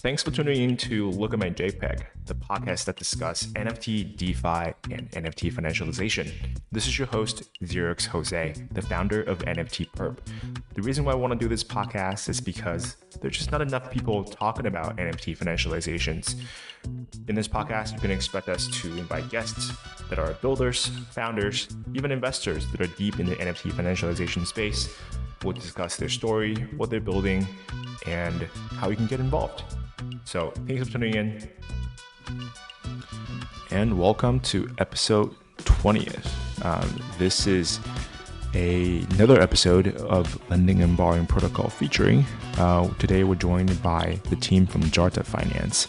Thanks for tuning in to Look at My JPEG, the podcast that discusses NFT, DeFi, and NFT financialization. This is your host, Xerox Jose, the founder of NFTperp. The reason why I want to do this podcast is because there's just not enough people talking about NFT financializations. In this podcast, you can expect us to invite guests that are builders, founders, even investors that are deep in the NFT financialization space. We'll discuss their story, what they're building, and how you can get involved. So thanks for tuning in. And welcome to episode 20th. This is another episode of Lending and Borrowing Protocol featuring. Today we're joined by the team from Zharta Finance.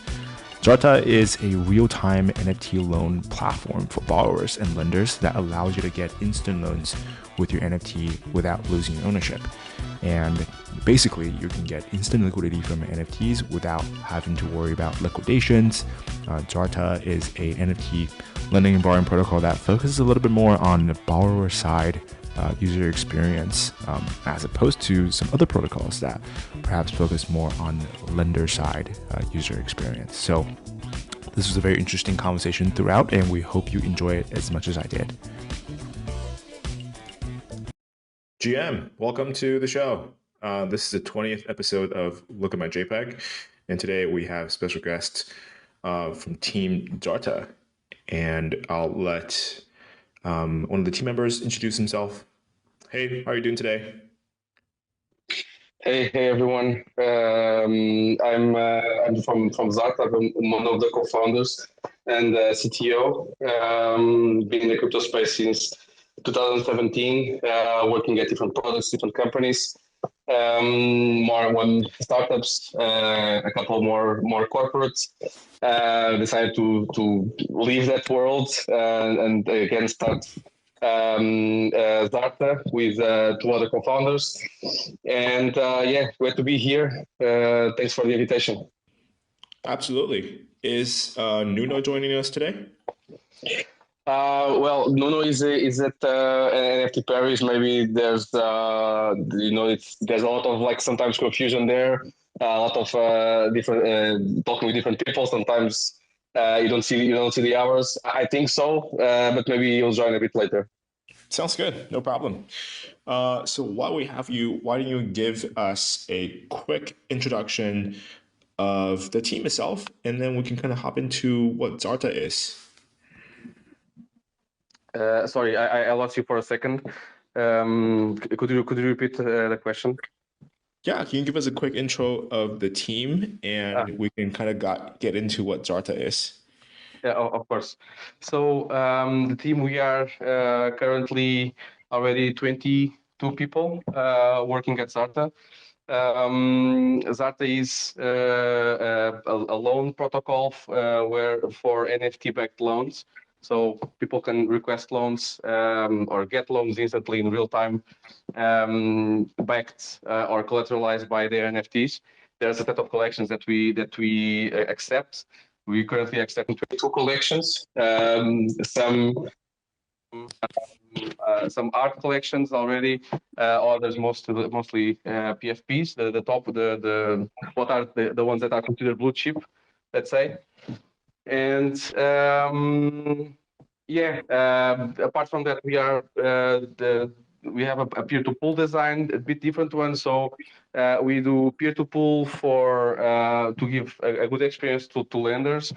Zharta is a real-time NFT loan platform for borrowers and lenders that allows you to get instant loans with your NFT without losing ownership. And basically, you can get instant liquidity from NFTs without having to worry about liquidations. Zharta is a NFT lending and borrowing protocol that focuses a little bit more on the borrower side user experience, as opposed to some other protocols that perhaps focus more on lender side user experience. So this was a very interesting conversation throughout, and we hope you enjoy it as much as I did. GM, welcome to the show. This is the 20th episode of Look at My JPEG, and today we have special guests from Team Zharta, and I'll let one of the team members introduce himself. Hey, how are you doing today? Hey everyone. I'm from Zharta. I'm one of the co-founders and CTO. Been in the crypto space since 2017, working at different products, different companies. One startups, a couple more corporates. Decided to leave that world and again start Zharta with two other co-founders. And great to be here. Thanks for the invitation. Absolutely. Is Nuno joining us today? Well, Nuno is at NFT Paris. Maybe there's there's a lot of sometimes confusion there. A lot of different talking with different people. Sometimes you don't see the hours. I think so, but maybe he'll join a bit later. Sounds good. No problem. So while we have you, why don't you give us a quick introduction of the team itself, and then we can kind of hop into what Zharta is. Sorry, I lost you for a second. Could you repeat the question? Yeah, can you give us a quick intro of the team, and we can kind of get into what Zharta is? Yeah, of course. So the team, we are currently already 22 people working at Zharta. Zharta is a loan protocol for NFT-backed loans. So people can request loans or get loans instantly in real time, backed or collateralized by their NFTs. There's a set of collections that we accept. We currently accept 22 collections. Some art collections already. Others mostly PFPs. What are the ones that are considered blue chip, let's say. And apart from that, we have a peer-to-pool design, a bit different one. So we do peer-to-pool to give a good experience to lenders,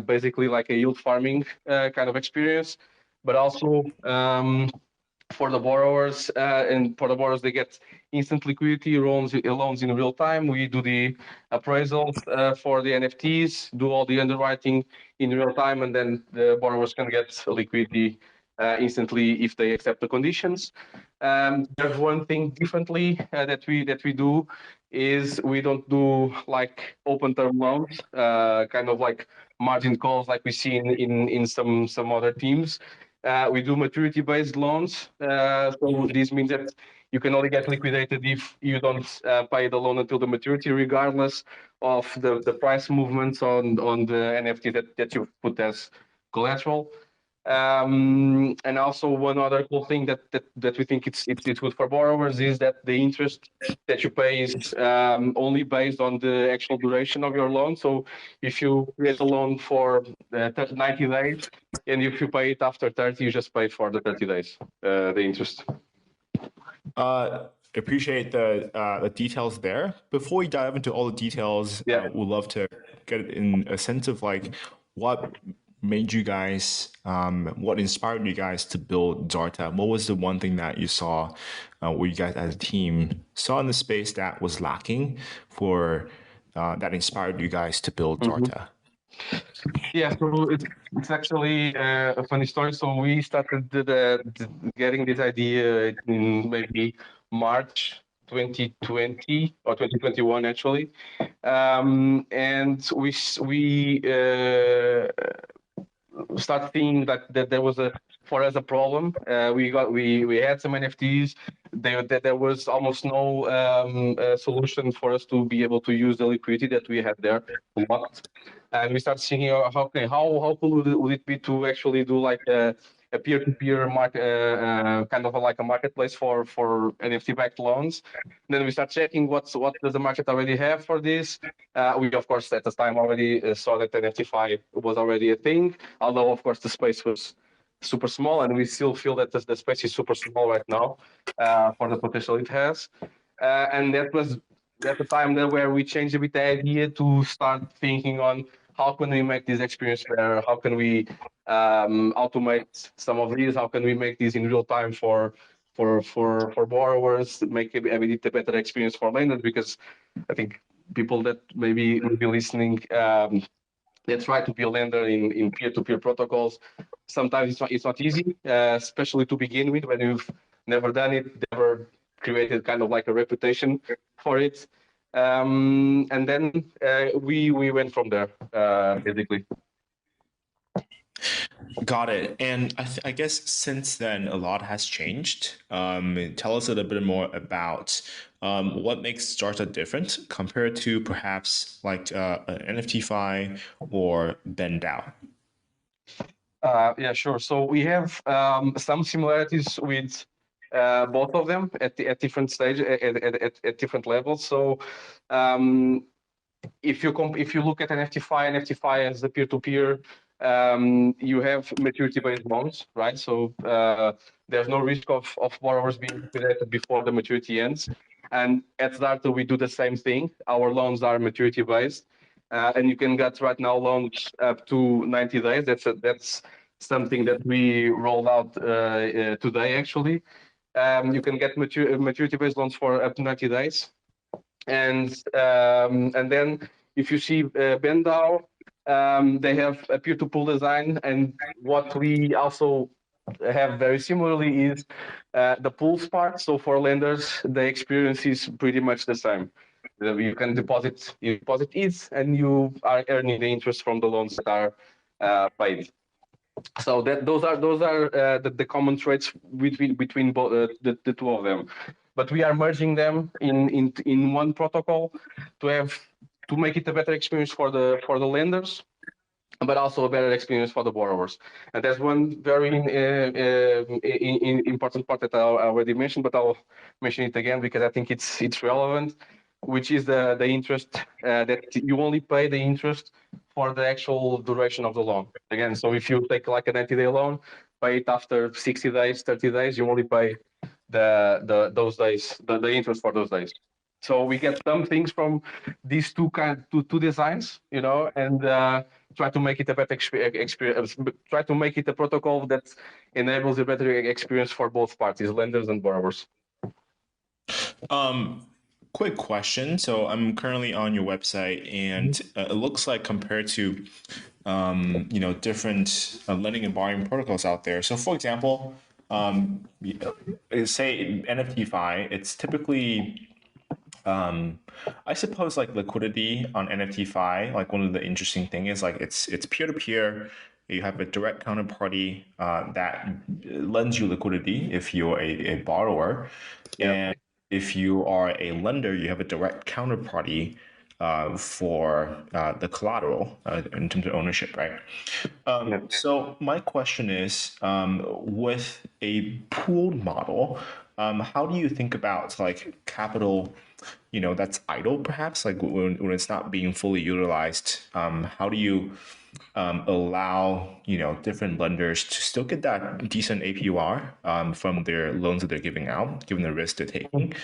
basically like a yield farming kind of experience, but also for the borrowers, they get instant liquidity loans in real time. We do the appraisal for the NFTs, do all the underwriting in real time, and then the borrowers can get liquidity instantly if they accept the conditions. There's one thing differently that we do is we don't do like open term loans, kind of like margin calls like we see in some other teams. We do maturity-based loans. So this means that you can only get liquidated if you don't pay the loan until the maturity, regardless of the price movements on the NFT that you put as collateral. And also one other cool thing that we think it's good for borrowers is that the interest that you pay is only based on the actual duration of your loan. So if you create a loan for 90 days, and if you pay it after 30, you just pay for the 30 days, the interest. Appreciate the details there. Before we dive into all the details, Yeah. we'd love to get in a sense of like what made you guys, what inspired you guys to build Zharta? What was the one thing that you saw, where you guys as a team saw in the space that was lacking for that inspired you guys to build Zharta? Yeah, so it's actually a funny story. So we started getting this idea in maybe March 2020 or 2021 actually, and we start seeing that there was a for us a problem. We had some NFTs. There was almost no solution for us to be able to use the liquidity that we had there locked. And we start thinking, how cool would it be to actually do like a peer-to-peer market, kind of like a marketplace for NFT backed loans. And then we start checking what does the market already have for this. We of course at the time already saw that NFTFi was already a thing, although of course the space was super small, and we still feel that the space is super small right now for the potential it has. And that was at the time that where we changed a bit the idea to start thinking on how can we make this experience better? How can we automate some of these? How can we make these in real time for borrowers? Make a bit a better experience for lenders, because I think people that maybe will be listening that try to be a lender in peer-to-peer protocols. Sometimes it's not easy, especially to begin with when you've never done it, never created kind of like a reputation for it. And then we went from there, basically. Got it. And I guess since then, a lot has changed. Tell us a little bit more about what makes Zharta different compared to perhaps like an NFTFi or BendDAO. Yeah, sure. So we have some similarities with both of them at different stages, at different levels. So if you look at NFTFi as a peer-to-peer, you have maturity-based loans, right? So there's no risk of borrowers being liquidated before the maturity ends. And at Zharta, we do the same thing. Our loans are maturity-based, and you can get right now loans up to 90 days. That's something that we rolled out today, actually. You can get maturity-based loans for up to 90 days. And then if you see BendDAO, they have a peer-to-pool design, and what we also have very similarly is the pools part. So for lenders, the experience is pretty much the same. You can deposit ETH, and you are earning the interest from the loans that are paid. So those are the common traits between both the two of them. But we are merging them in one protocol to make it a better experience for the lenders, but also a better experience for the borrowers. And there's one very important part that I already mentioned, but I'll mention it again because I think it's relevant, which is the interest that you only pay the interest for the actual duration of the loan. Again, so if you take like a 90-day loan, pay it after 60 days, 30 days, you only pay those days, the interest for those days. So we get some things from these two designs, and try to make it a better experience. Try to make it a protocol that enables a better experience for both parties, lenders and borrowers. Quick question. So I'm currently on your website, and it looks like compared to different lending and borrowing protocols out there. So for example, say NFTFi, it's typically I suppose like liquidity on NFTFi, like one of the interesting thing is like it's peer to peer. You have a direct counterparty that lends you liquidity if you're a borrower, Yeah. and if you are a lender, you have a direct counterparty for the collateral in terms of ownership, right? So my question is, with a pooled model, how do you think about like capital, that's idle perhaps, like when it's not being fully utilized? How do you allow different lenders to still get that decent APR from their loans that they're giving out, given the risk they're taking,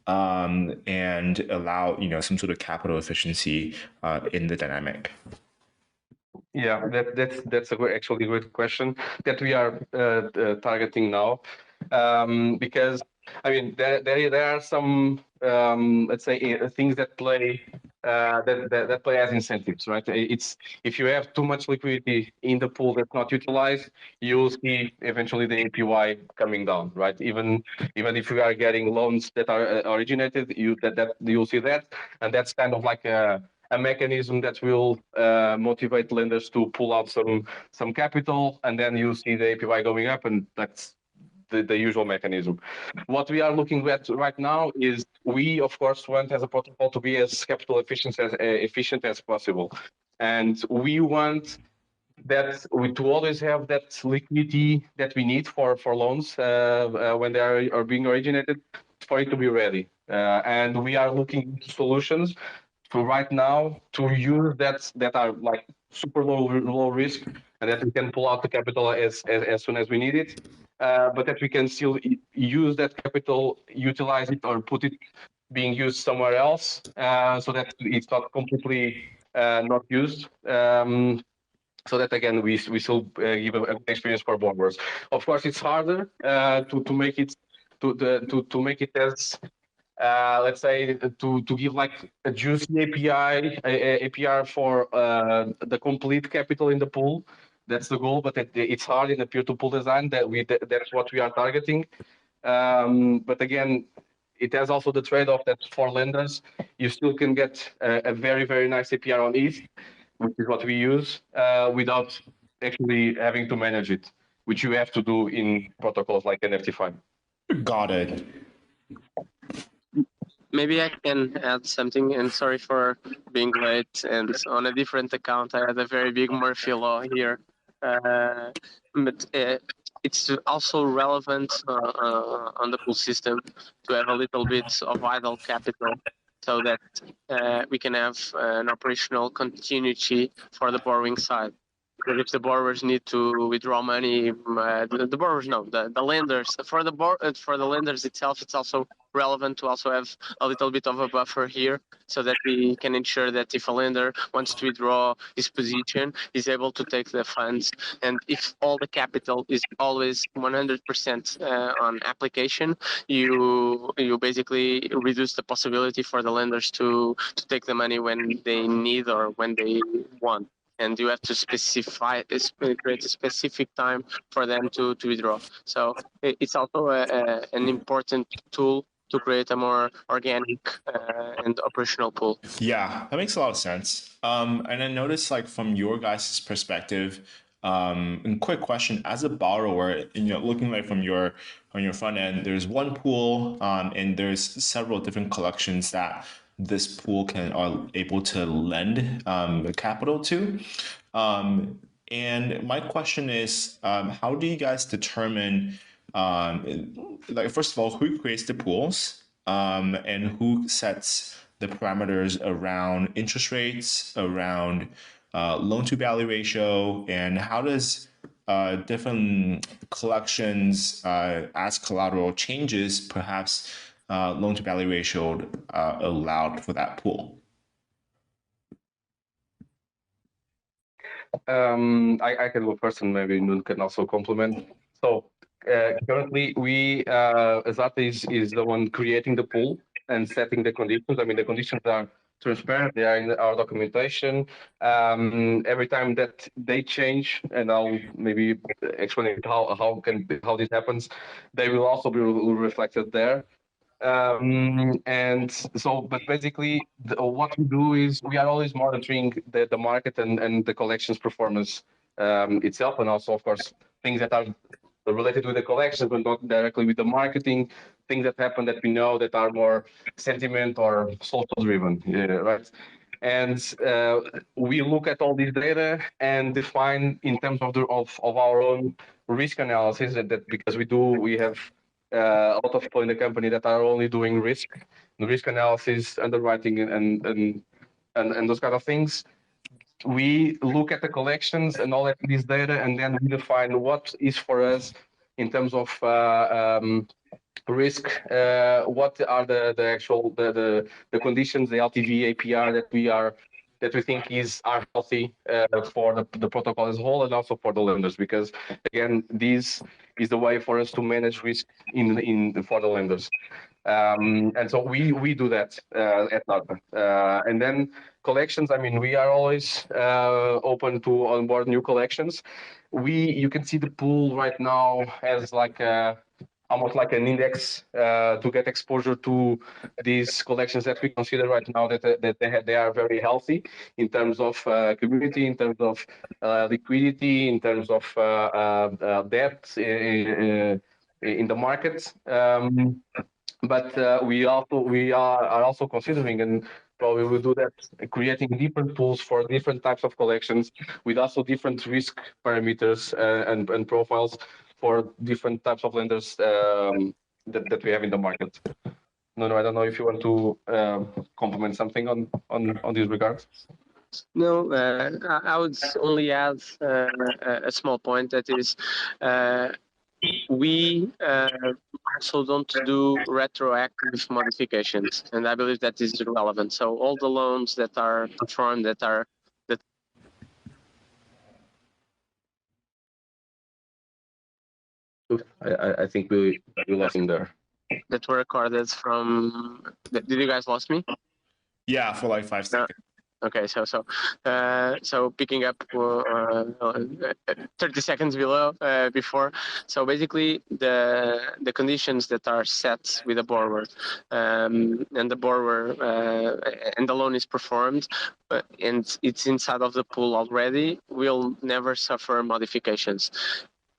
and allow some sort of capital efficiency in the dynamic? Yeah, that's actually a great question that we are targeting now, because I mean there are some let's say things that play that play as incentives, right? It's if you have too much liquidity in the pool that's not utilized, you'll see eventually the APY coming down, right? Even if we are getting loans that are originated, that you'll see that, and that's kind of like a mechanism that will motivate lenders to pull out some capital, and then you see the APY going up, and that's the usual mechanism. What we are looking at right now is we, of course, want as a protocol to be as capital efficient as possible, and we want that to always have that liquidity that we need for loans when they are being originated, for it to be ready. And we are looking into solutions for right now to use that are like super low risk, and that we can pull out the capital as soon as we need it, but that we can still use that capital, utilize it, or put it being used somewhere else, so that it's not completely not used. So that again, we still give a good experience for borrowers. Of course, it's harder to make it to make it as let's say to give like a juicy APR for the complete capital in the pool. That's the goal, but it's hard in the peer-to-pool design. That's what we are targeting. But again, it has also the trade-off that for lenders, you still can get a very nice APR on ETH, which is what we use, without actually having to manage it, which you have to do in protocols like NFT5. Got it. Maybe I can add something, and sorry for being late. And on a different account, I had a very big Murphy law here, but it's also relevant on the pool system to have a little bit of idle capital, so that we can have an operational continuity for the borrowing side. Because if the borrowers need to withdraw money, the borrowers know the lenders for the lenders itself. It's also relevant to also have a little bit of a buffer here, so that we can ensure that if a lender wants to withdraw his position, he's able to take the funds. And if all the capital is always 100% on application, you basically reduce the possibility for the lenders to take the money when they need or when they want. And you have to create a specific time for them to withdraw. So it's also an important tool to create a more organic and operational pool. Yeah, that makes a lot of sense. And I noticed, like, from your guys' perspective, and quick question, as a borrower, looking like from your on your front end, there's one pool, and there's several different collections that this pool are able to lend the capital to. And my question is, how do you guys determine, like, first of all, who creates the pools, and who sets the parameters around interest rates, around loan to value ratio, and how does different collections as collateral changes, perhaps loan to value ratio allowed for that pool? I can go first, and maybe Nun can also complement. So currently, Zharta is the one creating the pool and setting the conditions. I mean, the conditions are transparent; they are in our documentation. Every time that they change, and I'll maybe explain how this happens, they will also be reflected there. And so, but basically, what we do is we are always monitoring the market and the collections performance itself, and also, of course, things that are related with the collections, but not directly with the marketing. Things that happen that we know that are more sentiment or social driven, yeah, right? and we look at all this data and define in terms of our own risk analysis that because we have a lot of people in the company that are only doing risk analysis, underwriting, and those kind of things. We look at the collections and all of this data, and then we define what is for us in terms of risk. What are the actual the conditions, the LTV, APR that we think are healthy for the protocol as a whole, and also for the lenders, because again, this is the way for us to manage risk for the lenders. And so we do that at Zharta. And then collections, I mean, we are always open to onboard new collections. You can see the pool right now as like almost like an index to get exposure to these collections that we consider right now that they are very healthy in terms of community, in terms of liquidity, in terms of debt in the market. But we are also considering, and probably will do that, creating different pools for different types of collections with also different risk parameters and profiles for different types of lenders that we have in the market. No, I don't know if you want to complement something on this regard. No, I would only add a small point, that is, we also don't do retroactive modifications, and I believe that is relevant. So all the loans that are performed, that I think we lost him there. that were recorded from. Did you guys lost me? Yeah, for like 5 seconds. Okay, so picking up 30 seconds before. So basically, the conditions that are set with the borrower, and the borrower and the loan is performed, and it's inside of the pool already, will never suffer modifications.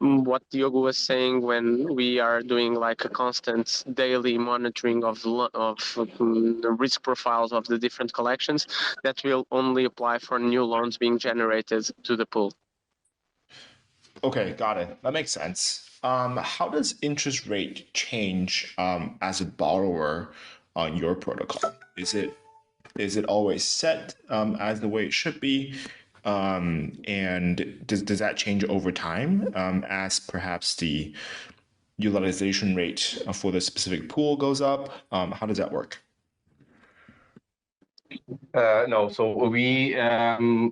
What Diogo was saying, when we are doing like a constant daily monitoring of the risk profiles of the different collections, that will only apply for new loans being generated to the pool. Okay, got it. That makes sense. How does interest rate change as a borrower on your protocol? Is it always set as the way it should be? And does that change over time as perhaps the utilization rate for the specific pool goes up? How does that work? No, so when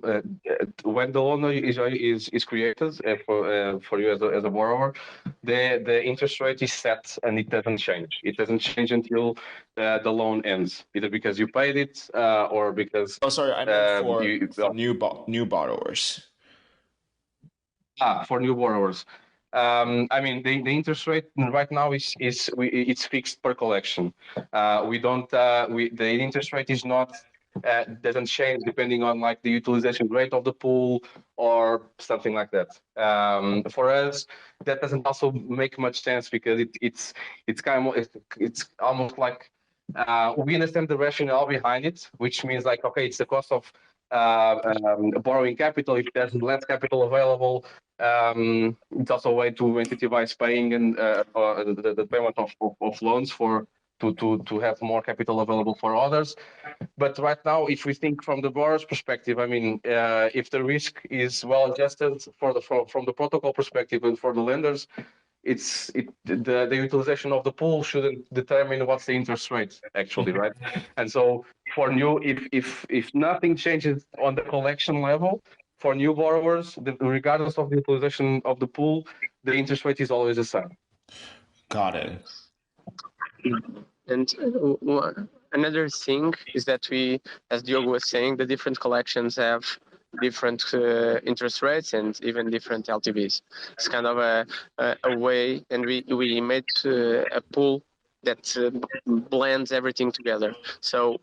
the loan is created for you as a borrower, the interest rate is set and it doesn't change. It doesn't change until the loan ends, either because you paid it or because. Oh, sorry, I meant for new borrowers. For new borrowers. I mean, the interest rate right now it's fixed per collection. The interest rate is not doesn't change depending on like the utilization rate of the pool or something like that. For us, that doesn't also make much sense because it's almost like we understand the rationale behind it, which means like, okay, it's the cost of borrowing capital. If there's less capital available, it's also a way to incentivize paying and the payment of loans to have more capital available for others. But right now, if we think from the borrower's perspective, I mean, if the risk is well adjusted from the protocol perspective and for the lenders, the utilization of the pool shouldn't determine what's the interest rate actually, right? And so for new, if nothing changes on the collection level for new borrowers, regardless of the utilization of the pool, the interest rate is always the same. Got it. And another thing is that we, as Diogo was saying, the different collections have different interest rates and even different LTVs. It's kind of a way, and we made a pool that blends everything together. So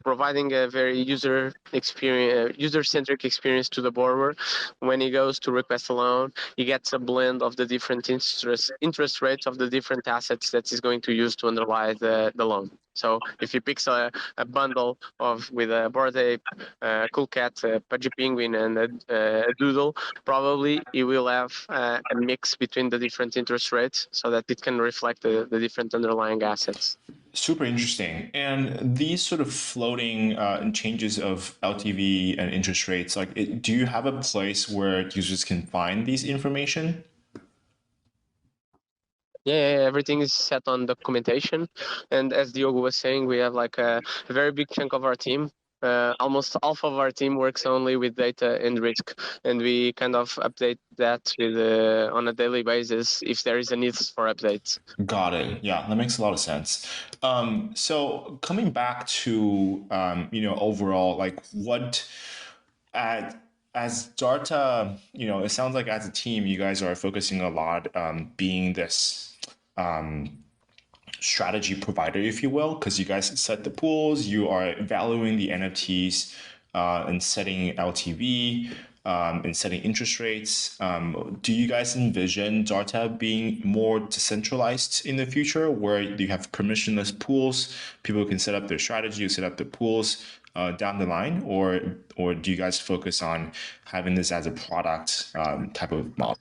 providing a very user-centric experience to the borrower. When he goes to request a loan, he gets a blend of the different interest rates of the different assets that he's going to use to underlie the loan. So if he picks a bundle with a Bored Ape, Cool Cat, a Pudgy Penguin, and a Doodle, probably he will have a mix between the different interest rates so that it can reflect the different underlying assets. Super interesting. And these sort of floating changes of LTV and interest rates, do you have a place where users can find these information? Yeah, everything is set on documentation. And as Diogo was saying, we have like a very big chunk of our team. Almost half of our team works only with data and risk, and we kind of update that on a daily basis if there is a need for updates. Got it. Yeah, that makes a lot of sense. So coming back to overall, what as Zharta, it sounds like as a team, you guys are focusing a lot being this strategy provider, if you will, because you guys set the pools, you are valuing the NFTs and setting LTV and setting interest rates. Do you guys envision Zharta being more decentralized in the future, where you have permissionless pools, people can set up their strategy, set up their pools down the line, or do you guys focus on having this as a product type of model?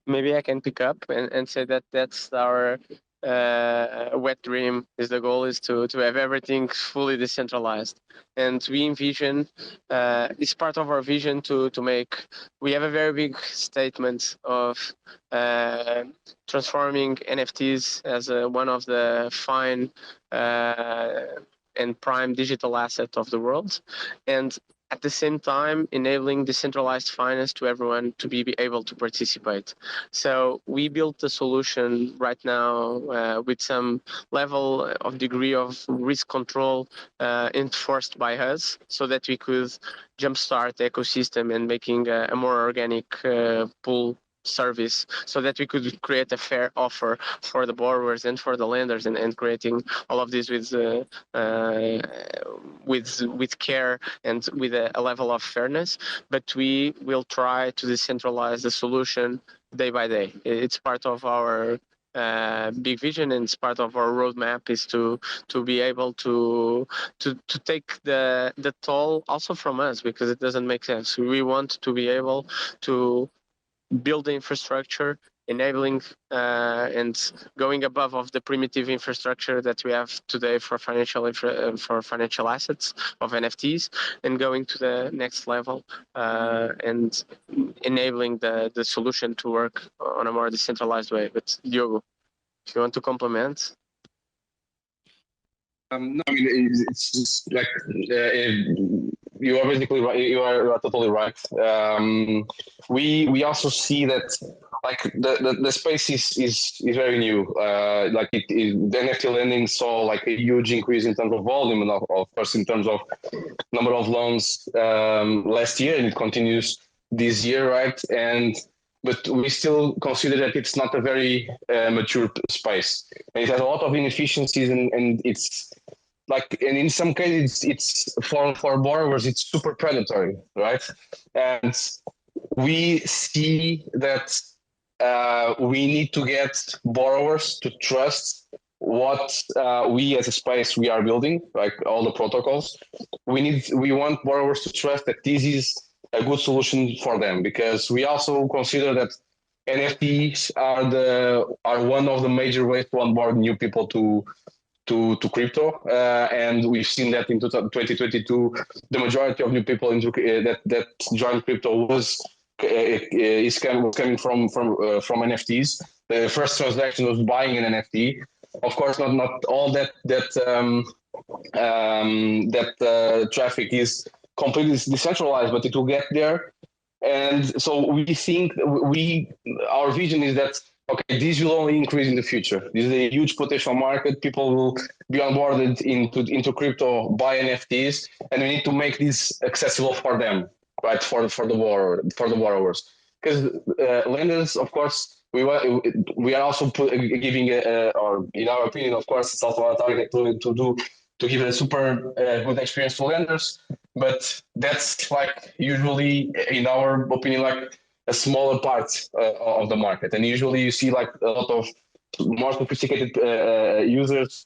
Maybe I can pick up and say that that's our wet dream. Is the goal is to have everything fully decentralized, and we envision it's part of our vision to make. We have a very big statement of transforming NFTs as one of the fine and prime digital asset of the world, and at the same time enabling decentralized finance to everyone to be able to participate. So we built a solution right now with some level of degree of risk control enforced by us, so that we could jumpstart the ecosystem and making a more organic pool service, so that we could create a fair offer for the borrowers and for the lenders, and creating all of this with care and with a level of fairness. But we will try to decentralize the solution day by day. It's part of our big vision, and it's part of our roadmap is to be able to take the toll also from us, because it doesn't make sense. We want to be able to build the infrastructure, enabling and going above of the primitive infrastructure that we have today for financial assets of NFTs, and going to the next level and enabling the solution to work on a more decentralized way. But Diogo, if you want to complement. No, I mean, it's just like you are basically right. You are totally right. We also see that like the space is very new. The NFT lending saw like a huge increase in terms of volume, and of course in terms of number of loans last year, and it continues this year, right? But we still consider that it's not a very mature space, and it has a lot of inefficiencies, and it's like, and in some cases it's for borrowers it's super predatory, right? And we see that we need to get borrowers to trust what we as a space we are building, like all the protocols. We want borrowers to trust that this is a good solution for them, because we also consider that NFTs are one of the major ways to onboard new people to crypto, and we've seen that in 2022, the majority of new people that joined crypto was coming from NFTs. The first transaction was buying an NFT. Of course, not all that traffic is completely decentralized, but it will get there. And so we think our vision is that, okay, this will only increase in the future. This is a huge potential market. People will be onboarded into crypto, buy NFTs, and we need to make this accessible for them, right? For the borrowers, because lenders, of course, we are also giving or in our opinion, of course, it's also our target to give a super good experience to lenders. But that's like usually, in our opinion, like a smaller part of the market. And usually you see like a lot of more sophisticated users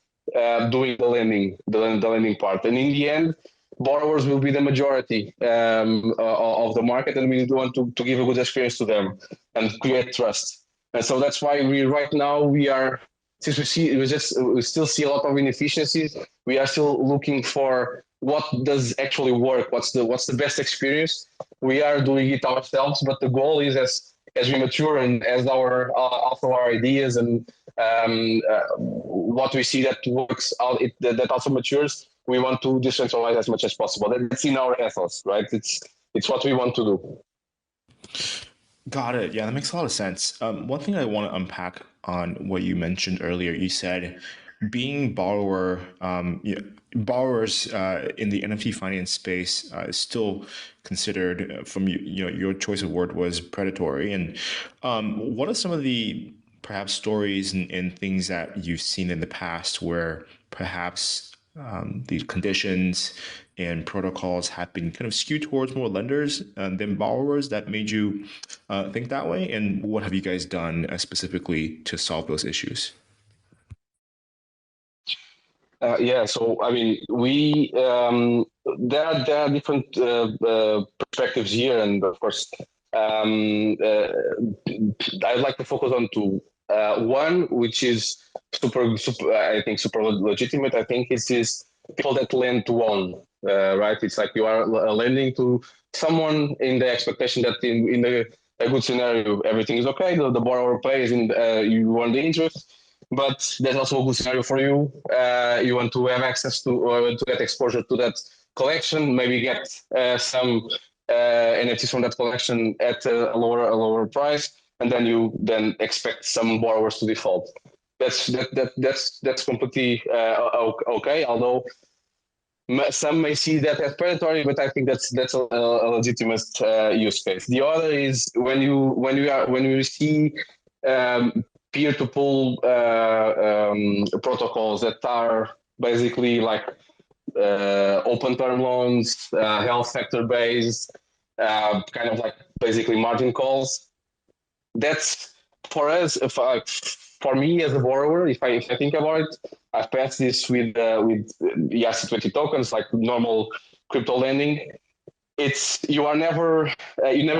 doing the lending part. And in the end, borrowers will be the majority of the market, and we want to give a good experience to them and create trust. And so that's why we are, since we still see a lot of inefficiencies, we are still looking for what does actually work, what's the best experience. We are doing it ourselves, but the goal is as we mature and as also our ideas and what we see that works out, that also matures, we want to decentralize as much as possible. That's in our ethos, right? It's what we want to do. Got it. Yeah, that makes a lot of sense. One thing I want to unpack on what you mentioned earlier, you said being borrowers in the NFT finance space is still considered, from your choice of word was predatory. And what are some of the perhaps stories and things that you've seen in the past where perhaps these conditions and protocols have been kind of skewed towards more lenders than borrowers that made you think that way? And what have you guys done specifically to solve those issues? So I mean, we there are different perspectives here, and of course, I'd like to focus on two. One, which is super, I think super legitimate. I think it is people that lend to own, right? It's like you are lending to someone in the expectation that in a good scenario everything is okay. The borrower pays and you earn the interest. But there's also a good scenario for you. You want to have access to or to get exposure to that collection, maybe get some NFTs from that collection at a lower price, and then you expect some borrowers to default. That's completely okay. Although some may see that as predatory, but I think that's a legitimate use case. The other is when you see peer-to-pool protocols that are basically like open term loans, health sector based, kind of like basically margin calls. That's for us. For me as a borrower, if I think about it, I've passed this with ERC20 tokens, like normal crypto lending. You never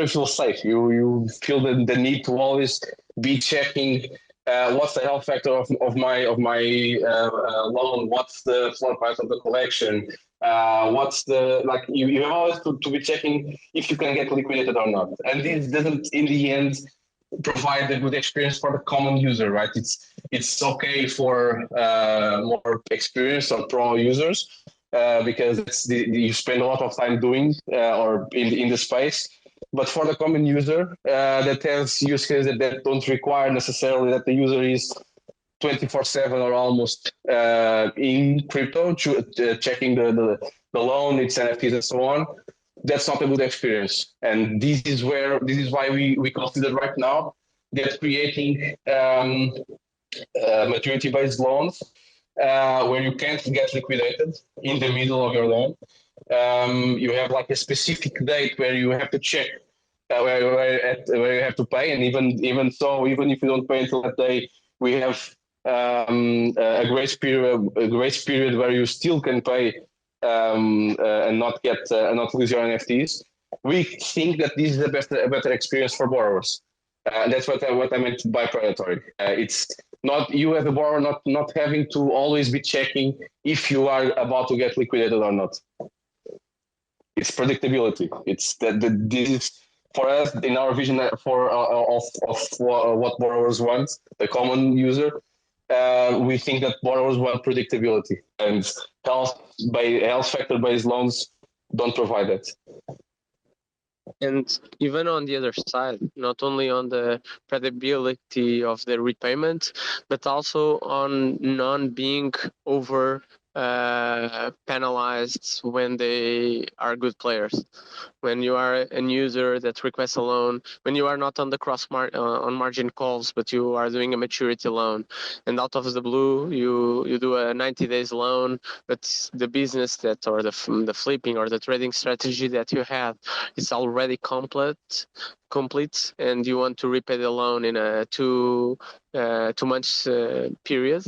feel safe. You feel the need to always be checking what's the health factor of my loan, what's the floor price of the collection, what's the like you have always to be checking if you can get liquidated or not. And this doesn't in the end provide a good experience for the common user, right? It's okay for more experienced or pro users because you spend a lot of time doing or in the space. But for the common user that has use cases that don't require necessarily that the user is 24/7 or almost in crypto, checking the loan, its NFTs and so on, that's not a good experience. And this is why we consider right now that creating maturity-based loans where you can't get liquidated in the middle of your loan. You have like a specific date where you have to check where you have to pay, and even if you don't pay until that day, we have a grace period where you still can pay and not lose your NFTs. We think that this is a better experience for borrowers. That's what I meant by predatory. It's not you as a borrower not having to always be checking if you are about to get liquidated or not. It's predictability. It's that this is for us in our vision for of what borrowers want, the common user. We think that borrowers want predictability, and health factor based loans don't provide that. And even on the other side, not only on the predictability of the repayment, but also on non being over penalized when they are good players. When you are an user that requests a loan, when you are not on the on margin calls, but you are doing a maturity loan, and out of the blue you do a 90 days loan, but the business that or the flipping or the trading strategy that you have is already complete, and you want to repay the loan in a 2 months period,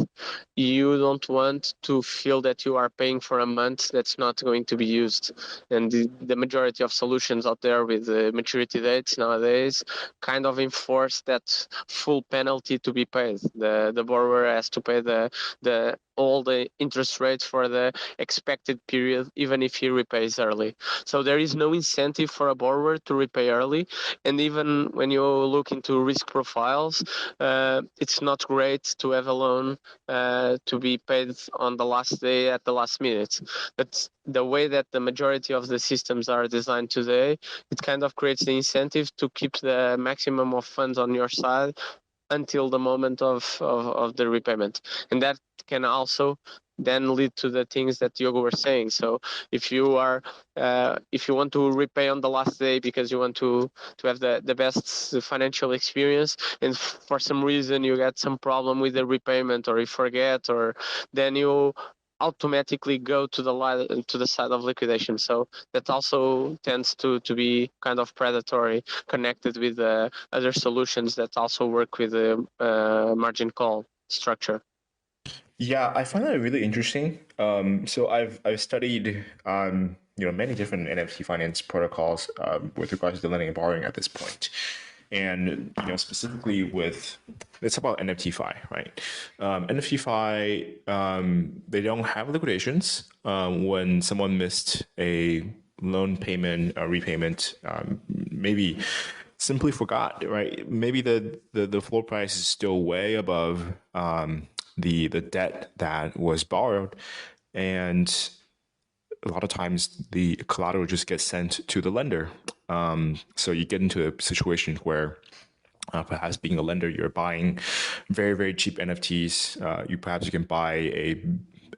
you don't want to feel that you are paying for a month that's not going to be used. And the majority of solutions out there with maturity dates nowadays kind of enforce that full penalty to be paid. The borrower has to pay the all the interest rates for the expected period, even if he repays early. So there is no incentive for a borrower to repay early. And even when you look into risk profiles, it's not great to have a loan to be paid on the last day at the last minute. But the way that the majority of the systems are designed today, it kind of creates the incentive to keep the maximum of funds on your side until the moment of the repayment. And that can also then lead to the things that Diogo were saying. So if you are if you want to repay on the last day because you want to have the best financial experience, and for some reason you get some problem with the repayment or you forget, or then you automatically go to the side of liquidation. So that also tends to be kind of predatory, connected with other solutions that also work with the margin call structure. Yeah, I find that really interesting. So I've studied many different NFT finance protocols with regards to lending and borrowing at this point, and specifically with it's about NFTFi, right? NFTFi they don't have liquidations when someone missed a loan payment or repayment, maybe simply forgot, right? Maybe the floor price is still way above the debt that was borrowed, and a lot of times the collateral just gets sent to the lender. So you get into a situation where perhaps being a lender, you're buying very, very cheap NFTs. You can buy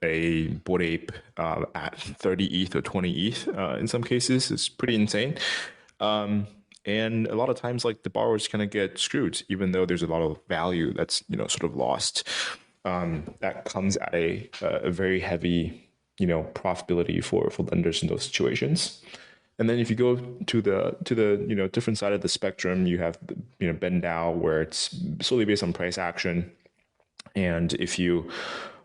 a Bored Ape at 30 ETH or 20 ETH in some cases. It's pretty insane. And a lot of times, like, the borrowers kind of get screwed, even though there's a lot of value that's sort of lost. That comes at a very heavy profitability for lenders in those situations. And then if you go to the different side of the spectrum, you have Ben DAO, where it's solely based on price action. And if you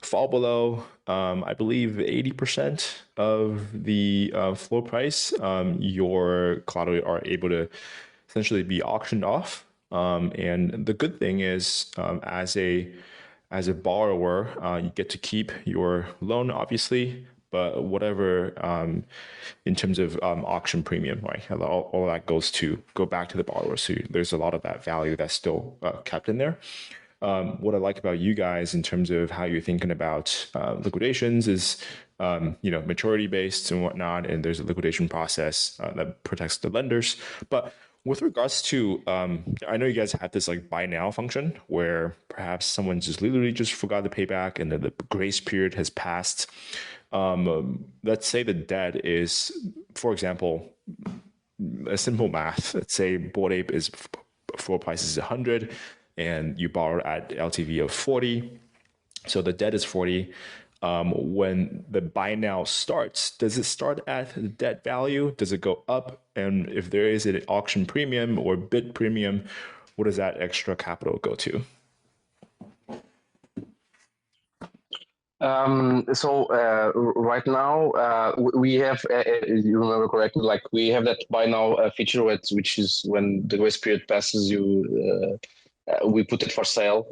fall below, I believe 80% of the floor price, your collateral are able to essentially be auctioned off. And the good thing is, as a borrower, you get to keep your loan, obviously, but whatever in terms of auction premium, right? All that go back to the borrower. So there's a lot of that value that's still kept in there. What I like about you guys in terms of how you're thinking about liquidations is, maturity based and whatnot, and there's a liquidation process that protects the lenders. But with regards to, I know you guys have this like buy now function where perhaps someone just literally just forgot to pay back and the grace period has passed. Let's say the debt is, for example, a simple math. Let's say Bored Ape is floor price is 100 and you borrow at LTV of 40. So the debt is 40. When the buy now starts, does it start at the debt value? Does it go up? And if there is an auction premium or bid premium, what does that extra capital go to? Right now, we have, you remember correctly, like we have that buy now feature, which is when the grace period passes, we put it for sale,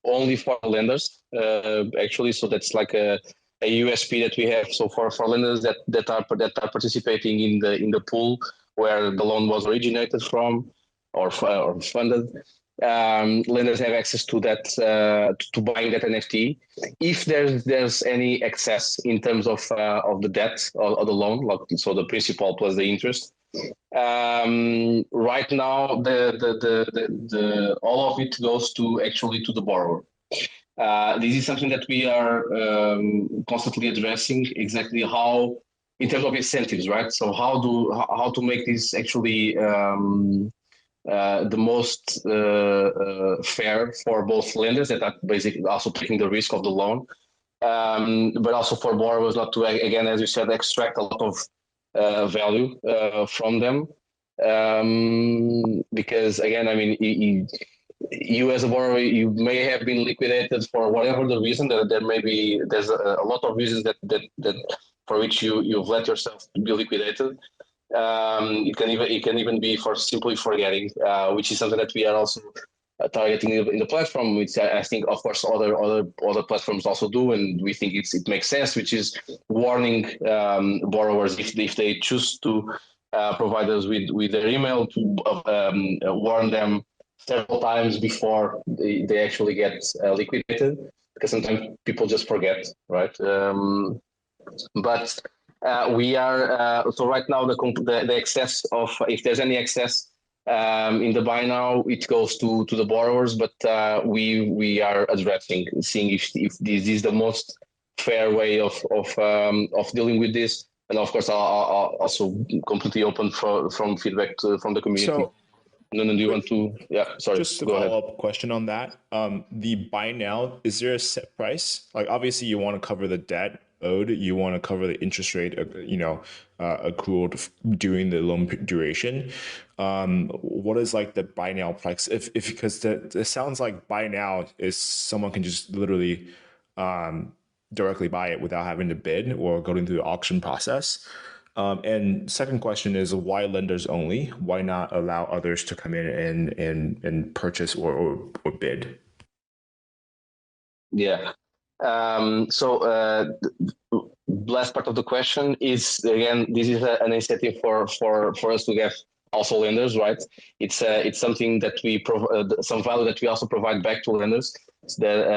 only for lenders, actually. So that's like a USP that we have. So for lenders that are participating in the pool where the loan was originated from or funded, lenders have access to that, to buying that NFT. If there's any excess in terms of the debt or the loan, like so the principal plus the interest. Right now, the all of it goes to actually to the borrower. This is something that we are constantly addressing. Exactly how, in terms of incentives, right? So how to make this actually the most fair for both lenders that are basically also taking the risk of the loan, but also for borrowers not to, again, as you said, extract a lot of value from them. Because again, I mean, you as a borrower, you may have been liquidated for whatever the reason. There may be, there's a lot of reasons that for which you've let yourself be liquidated. It can even be for simply forgetting, which is something that we are also targeting in the platform, which I think, of course, other platforms also do, and we think it makes sense, which is warning borrowers if they choose to provide us with their email to warn them several times before they actually get liquidated, because sometimes people just forget, right? But we are so right now the excess of, if there's any excess in the buy now, it goes to the borrowers. But we are addressing, seeing if this is the most fair way of dealing with this. And of course, I'll also completely open from feedback from the community. So, no, do you want to? Yeah, sorry. just a Go ahead. follow-up question on that. The buy now, is there a set price? Like, obviously, you want to cover the debt owed, you want to cover the interest rate, accrued during the loan duration. What is like the buy now price? If because it sounds like buy now is someone can just literally directly buy it without having to bid or going through the auction process. And second question is, why lenders only? Why not allow others to come in and purchase or bid? Yeah. So last part of the question is, again, this is an initiative for us to get also lenders, right? It's something that we some value that we also provide back to lenders. That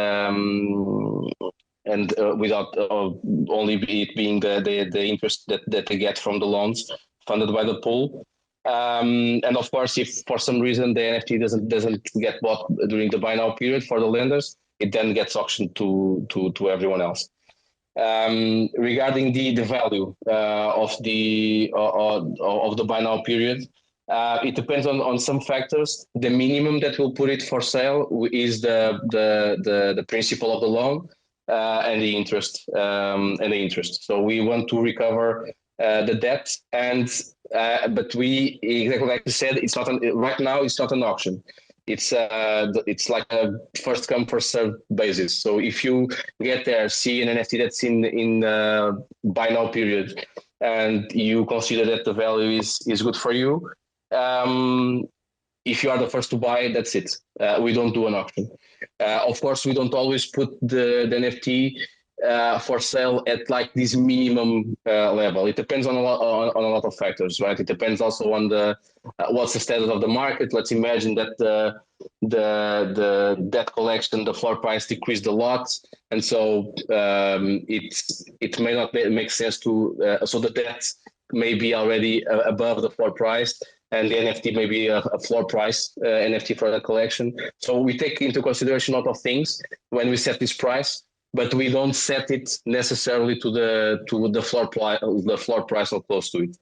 and without only it being the interest that they get from the loans funded by the pool. And of course, if for some reason the NFT doesn't get bought during the buy now period for the lenders, it then gets auctioned to everyone else. Regarding the value of the buy now period, it depends on some factors. The minimum that will put it for sale is the principal of the loan and the interest. So we want to recover the debt, but we, exactly like you said, it's not right now. It's not an auction. It's like a first come first served basis. So if you get there, see an NFT that's in buy now period, and you consider that the value is good for you, if you are the first to buy, that's it. We don't do an auction. Of course, we don't always put the NFT for sale at like this minimum level. It depends on a lot of factors, right? It depends also on the what's the status of the market. Let's imagine that the debt collection, the floor price decreased a lot, and so it may not make sense to so the debt may be already above the floor price, and the NFT may be a floor price NFT for the collection. So we take into consideration a lot of things when we set this price, but we don't set it necessarily to the floor price or close to it,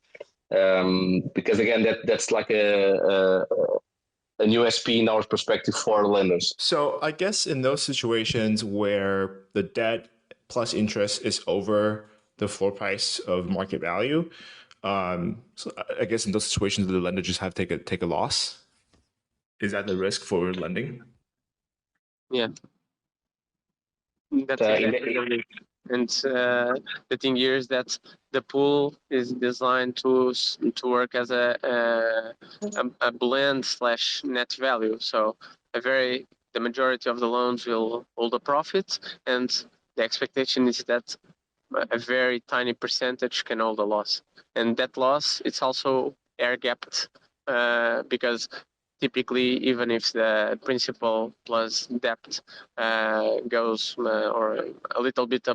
because again that's like a USP in our perspective for lenders. So I guess in those situations where the debt plus interest is over the floor price of market value, so I guess in those situations the lender just have to take a loss. Is that the risk for lending? Yeah. That's exactly the risk. And the thing here is that the pool is designed to work as a blend / net value. So the majority of the loans will hold a profit, and the expectation is that a very tiny percentage can hold a loss. And that loss, it's also air gapped because typically, even if the principal plus debt goes or a little bit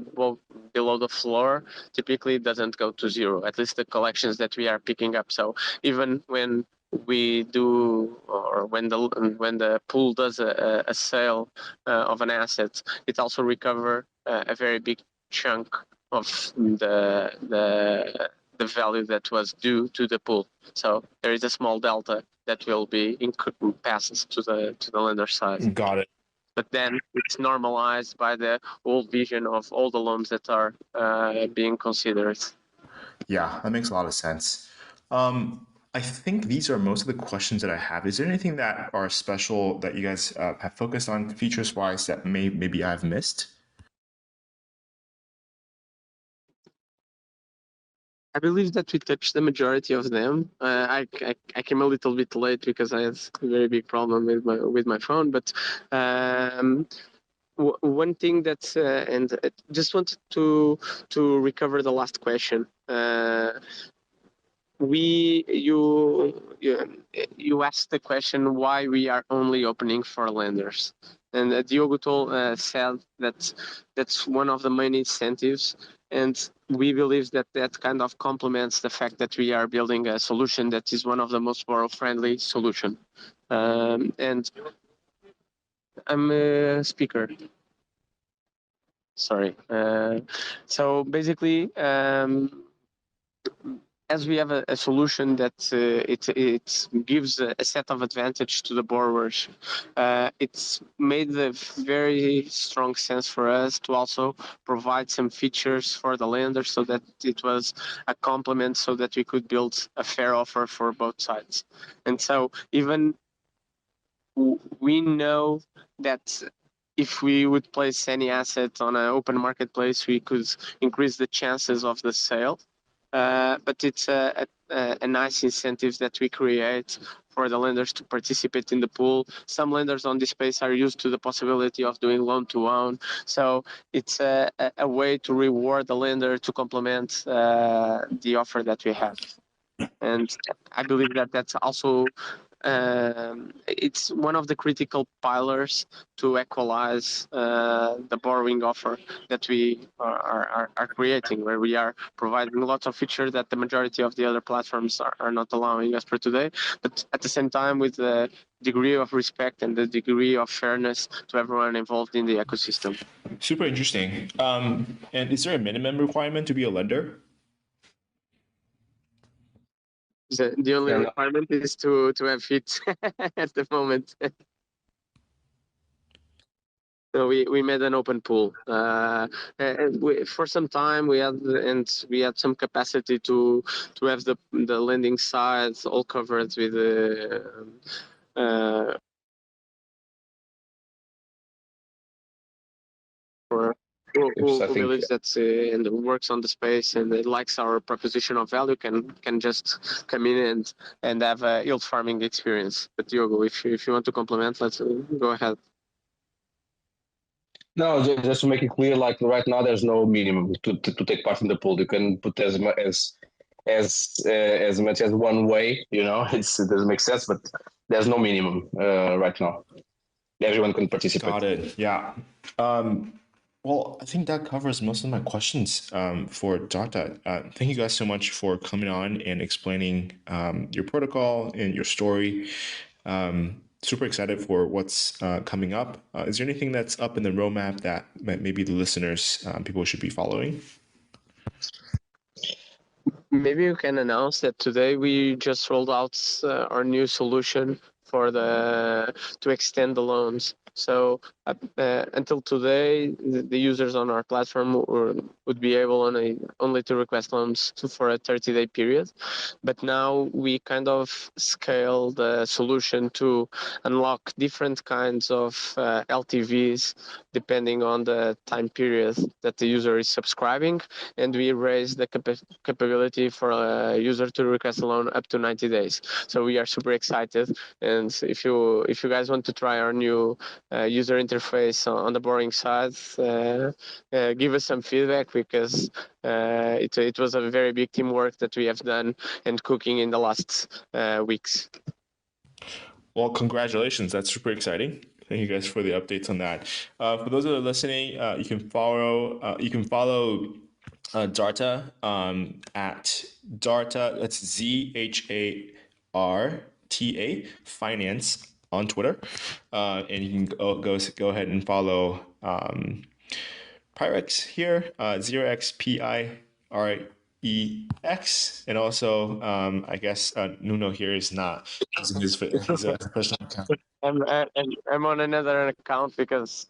below the floor, typically it doesn't go to zero, at least the collections that we are picking up. So even when we do, or when the pool does a sale of an asset, it also recover a very big chunk of the value that was due to the pool. So there is a small delta that will be passed to the lender side. Got it. But then it's normalized by the old vision of all the loans that are being considered. Yeah, that makes a lot of sense. I think these are most of the questions that I have. Is there anything that are special that you guys have focused on features wise that maybe I've missed? I believe that we touched the majority of them. I came a little bit late because I had a very big problem with my phone. But one thing that and just wanted to recover the last question. You asked the question why we are only opening for lenders, and Diogo said that that's one of the main incentives, and we believe that that kind of complements the fact that we are building a solution that is one of the most borrow friendly solution. And I'm a speaker. Sorry. So basically. As we have a solution that it gives a set of advantage to the borrowers, it's made a very strong sense for us to also provide some features for the lender so that it was a complement so that we could build a fair offer for both sides. And so even we know that if we would place any asset on an open marketplace, we could increase the chances of the sale. But it's a nice incentive that we create for the lenders to participate in the pool. Some lenders on this space are used to the possibility of doing loan to own. So it's a way to reward the lender to complement the offer that we have. And I believe that that's also it's one of the critical pillars to equalize the borrowing offer that we are creating, where we are providing lots of features that the majority of the other platforms are not allowing us for today, but at the same time with the degree of respect and the degree of fairness to everyone involved in the ecosystem. Super interesting. And is there a minimum requirement to be a lender? The only requirement is to have fit at the moment. So we made an open pool. For some time we had some capacity to have the lending sides all covered with for who believes that and works on the space and likes our proposition of value can just come in and have a yield farming experience. But Diogo, if you want to complement, let's go ahead. No, just to make it clear, like right now, there's no minimum to take part in the pool. You can put as much as one way. You know, it doesn't make sense, but there's no minimum right now. Everyone can participate. Got it. Yeah. Well, I think that covers most of my questions for Zharta. Thank you guys so much for coming on and explaining your protocol and your story. Super excited for what's coming up. Is there anything that's up in the roadmap that maybe the listeners, people should be following? Maybe you can announce that today we just rolled out our new solution for to extend the loans. So until today, the users on our platform would be able only to request loans for a 30-day period. But now we kind of scale the solution to unlock different kinds of LTVs depending on the time period that the user is subscribing. And we raise the capability for a user to request a loan up to 90 days. So we are super excited. And if you guys want to try our new user interface on the borrowing side, give us some feedback because it was a very big teamwork that we have done and cooking in the last weeks. Well, congratulations. That's super exciting. Thank you guys for the updates on that. For those that are listening, you can follow Zharta at Zharta. That's ZHARTA Zharta Finance on Twitter. And you can go ahead and follow Pyrex here, 0xPIREX. And also, I guess Nuno here is not using his personal account. I'm on another account because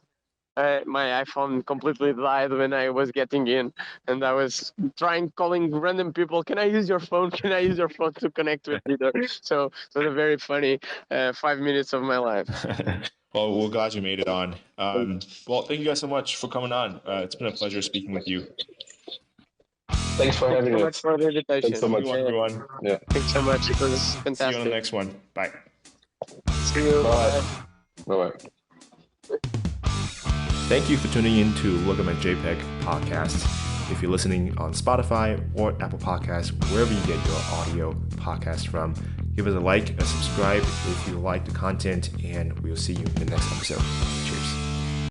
my iPhone completely died when I was getting in, and I was calling random people. Can I use your phone? Can I use your phone to connect with you? So it was a very funny 5 minutes of my life. Well, we're glad you made it on. Well, thank you guys so much for coming on. It's been a pleasure speaking with you. Thanks for having Thanks so much for us. the invitation. Thanks so much. Everyone. Yeah. Thanks so much. It was fantastic. See you on the next one. Bye. See you. Bye. Bye-bye. Thank you for tuning in to Look at My JPEG podcast. If you're listening on Spotify or Apple Podcasts, wherever you get your audio podcast from, give us a like, a subscribe if you like the content, and we'll see you in the next episode. Cheers.